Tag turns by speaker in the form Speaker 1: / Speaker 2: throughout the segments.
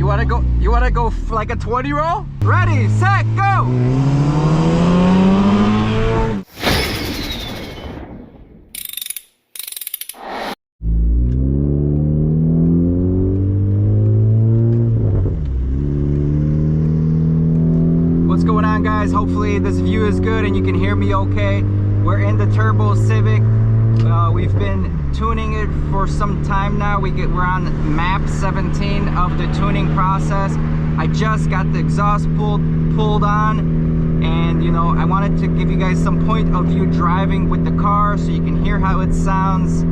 Speaker 1: You wanna go like a 20 roll? Ready, set, go! What's going on, guys? Hopefully this view is good and you can hear me okay. We're in the turbo Civic. We've been tuning it for some time now. We're on map 17 of the tuning process. I just got the exhaust pulled on, and you know, I wanted to give you guys some point of view driving with the car so you can hear how it sounds,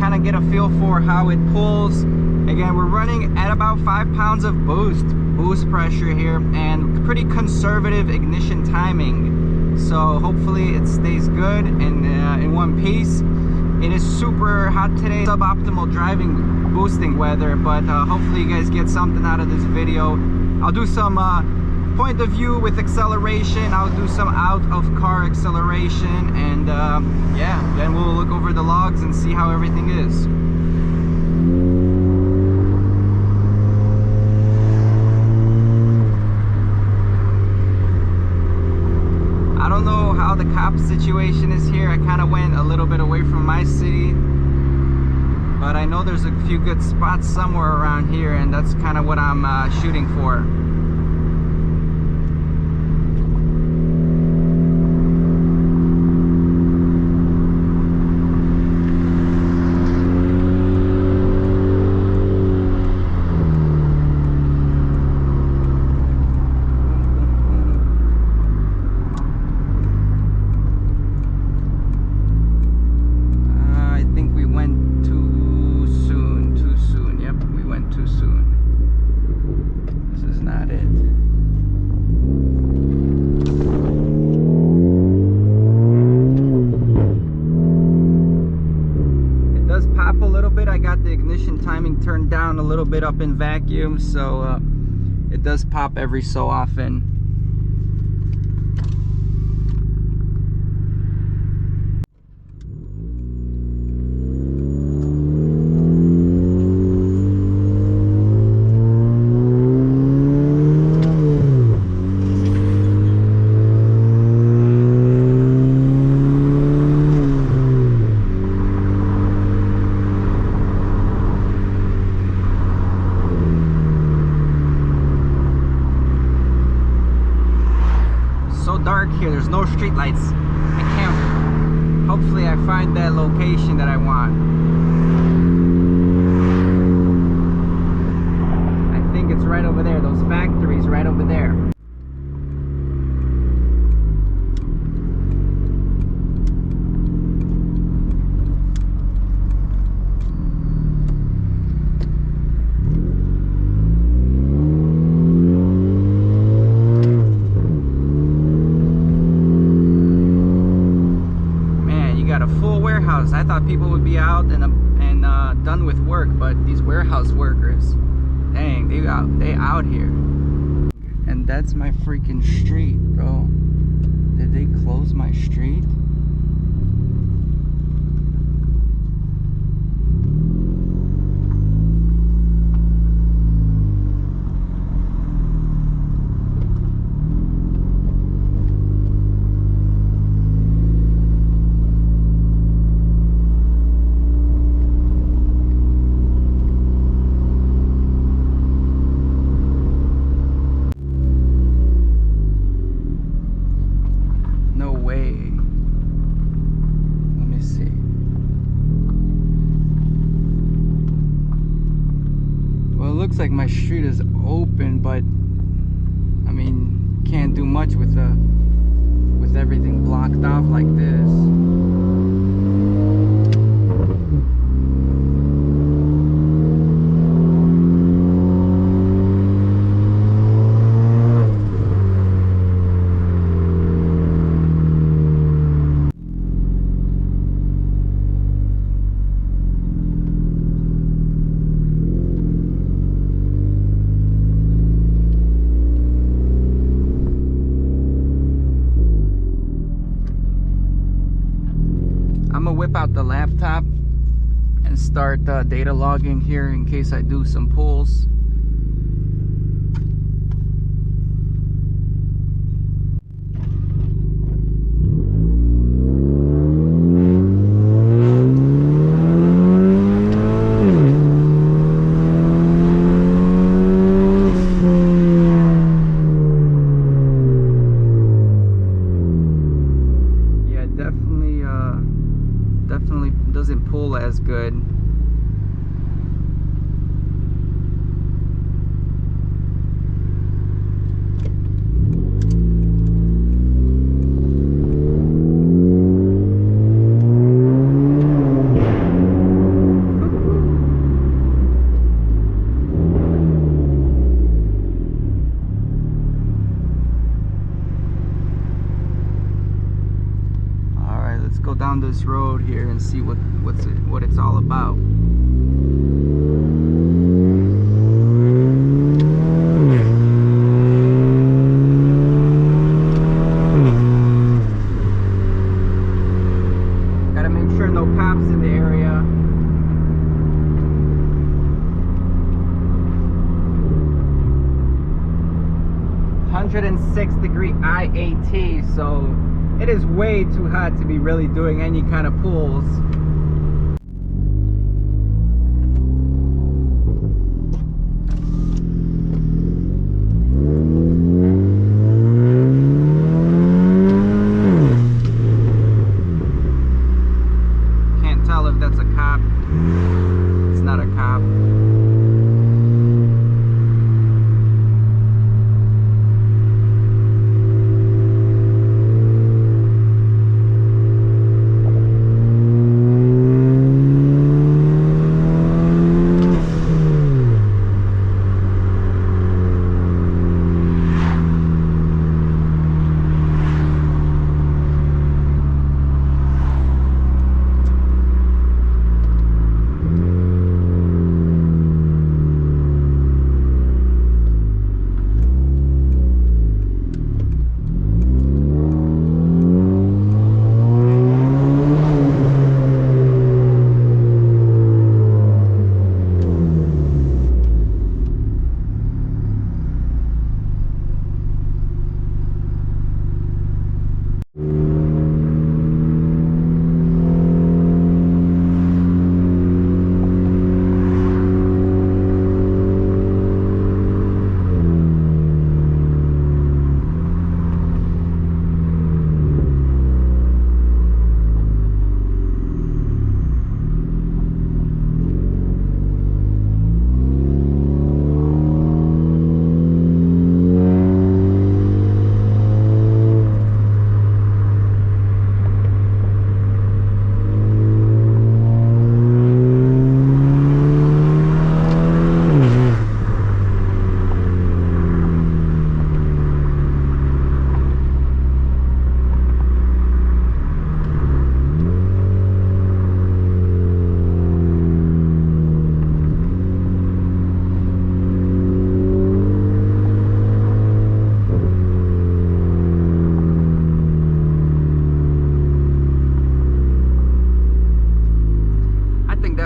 Speaker 1: kind of get a feel for how it pulls. Again, we're running at about 5 pounds of boost pressure here, and pretty conservative ignition timing, so hopefully it stays good and in one piece. It is super hot today, suboptimal driving boosting weather, but hopefully you guys get something out of this video. I'll do some point of view with acceleration, I'll do some out of car acceleration, and yeah, then we'll look over the logs and see how everything is. I don't know how the cop situation is here. I kind of went a little bit away from my city, but I know there's a few good spots somewhere around here, and that's kind of what I'm shooting for. Timing turned down a little bit up in vacuum, so it does pop every so often. Dark here, there's no street lights. I can't, hopefully I find that location that I want. I think it's right over there, those factories right over there. I thought people would be out and done with work, but these warehouse workers, dang, they out here. And that's my freaking street, bro. Did they close my street? Looks like my street is open, but I mean, can't do much with everything blocked off like this. Whip out the laptop and start data logging here in case I do some pulls. this road here and see what it's all about. Gotta make sure no cops in the area. .6-degree IAT, so it is way too hot to be really doing any kind of pulls. Can't tell if that's a cop. It's not a cop.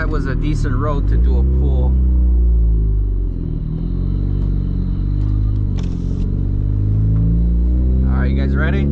Speaker 1: Was a decent road to do a pull. All right, you guys ready?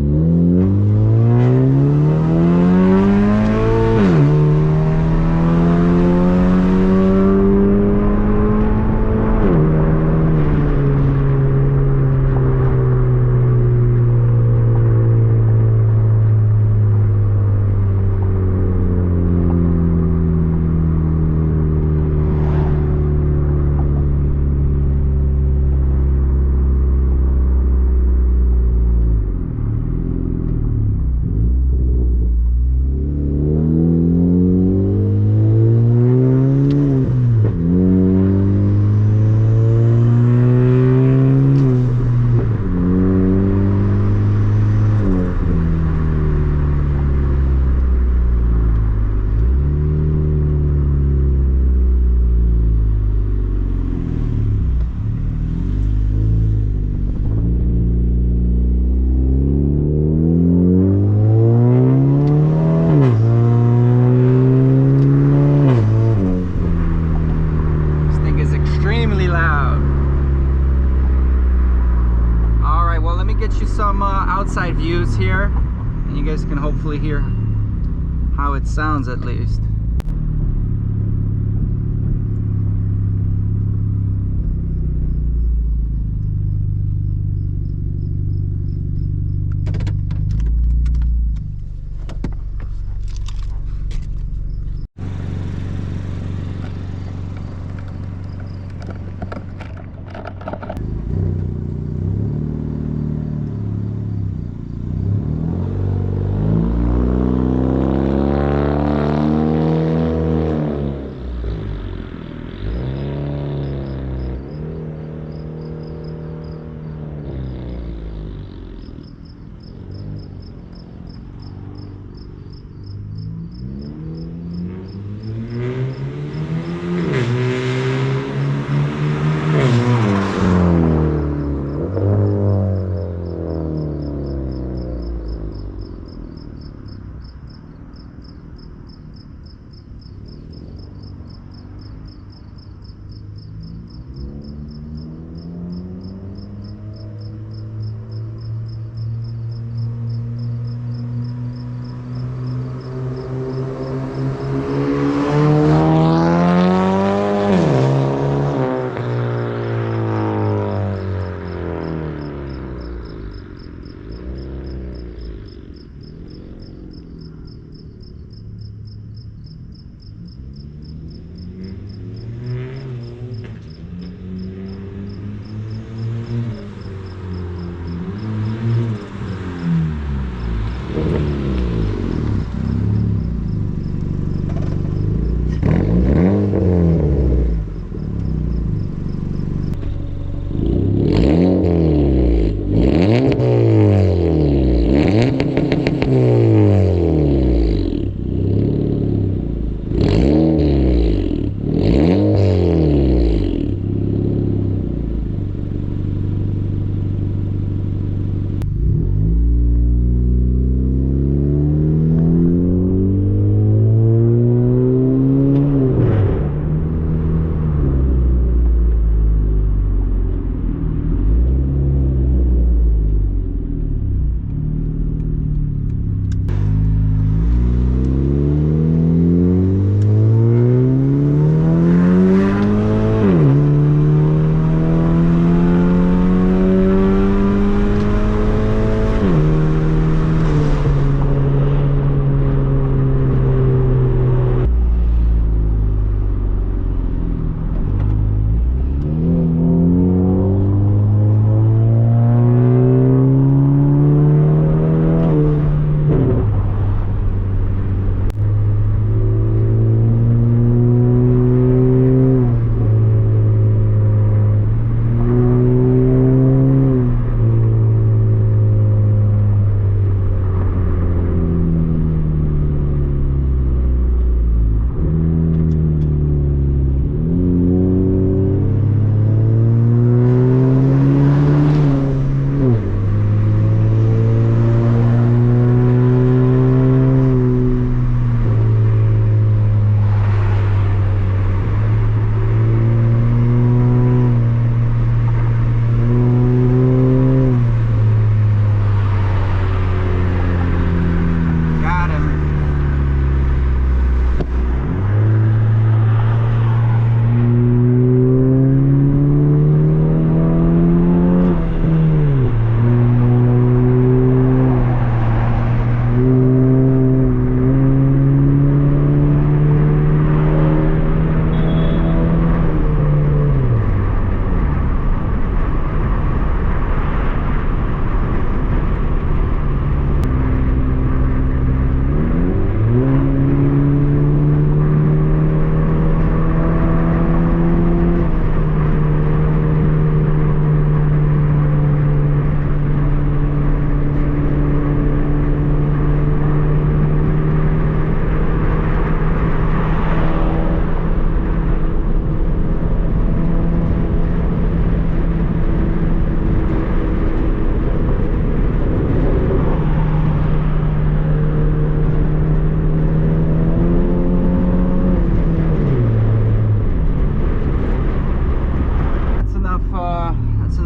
Speaker 1: Outside views here, and you guys can hopefully hear how it sounds at least.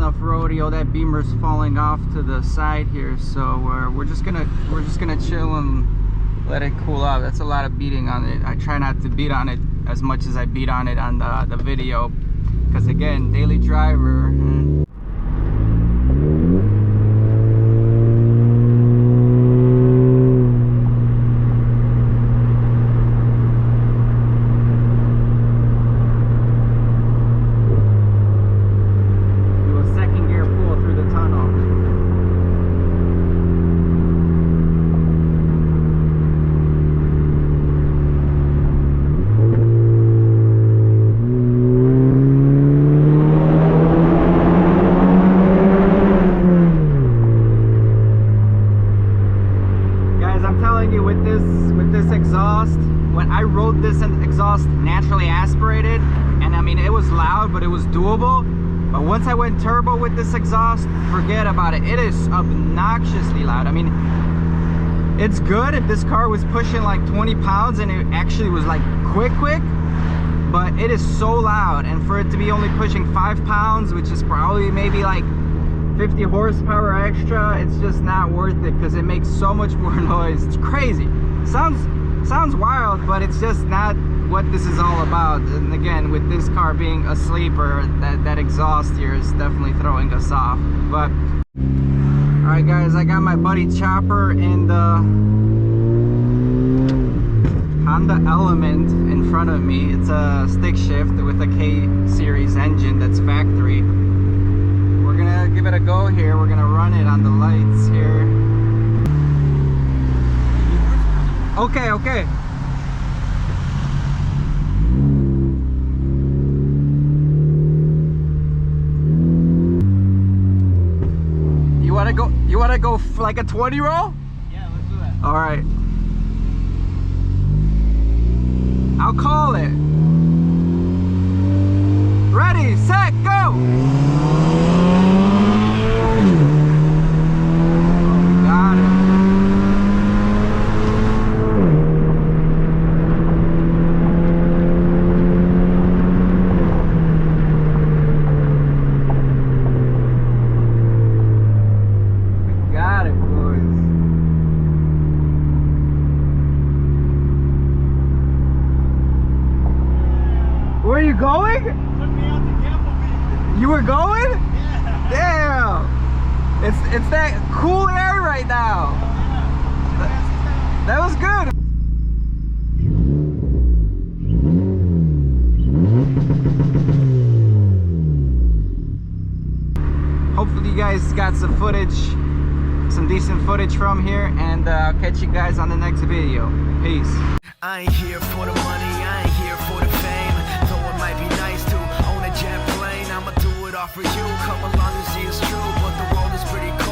Speaker 1: enough rodeo. That beamer's falling off to the side here, so we're just gonna chill and let it cool out. That's a lot of beating on it. I try not to beat on it as much as I beat on it on the video, because again, daily driver. With this exhaust, when I rode this exhaust naturally aspirated, and I mean it was loud, but it was doable. But once I went turbo with this exhaust, forget about it. It is obnoxiously loud. I mean, it's good if this car was pushing like 20 pounds and it actually was like quick, but it is so loud. And for it to be only pushing 5 pounds, which is probably maybe like 50 horsepower extra, it's just not worth it, because it makes so much more noise. It's crazy. Sounds wild, but it's just not what this is all about. And again, with this car being a sleeper, that exhaust here is definitely throwing us off. But all right guys, I got my buddy Chopper in the Honda Element in front of me. It's a stick shift with a K series engine that's factory. We're gonna give it a go here. We're gonna run it on the lights here. Okay. You wanna go like a 20 roll?
Speaker 2: Yeah, let's do that.
Speaker 1: All right. I'll call it. Ready, set, go! Where are you going?
Speaker 2: Took me out to Gamble.
Speaker 1: You were going?
Speaker 2: Yeah.
Speaker 1: Damn. It's that cool air right now. That was good. Hopefully you guys got some footage, some decent footage from here, and I'll catch you guys on the next video. Peace.
Speaker 3: I ain't here for the money, I ain't here for the fame. Though it might be nice to own a jet plane, I'ma do it all for you. Come along and see it's true, but the world is pretty cool.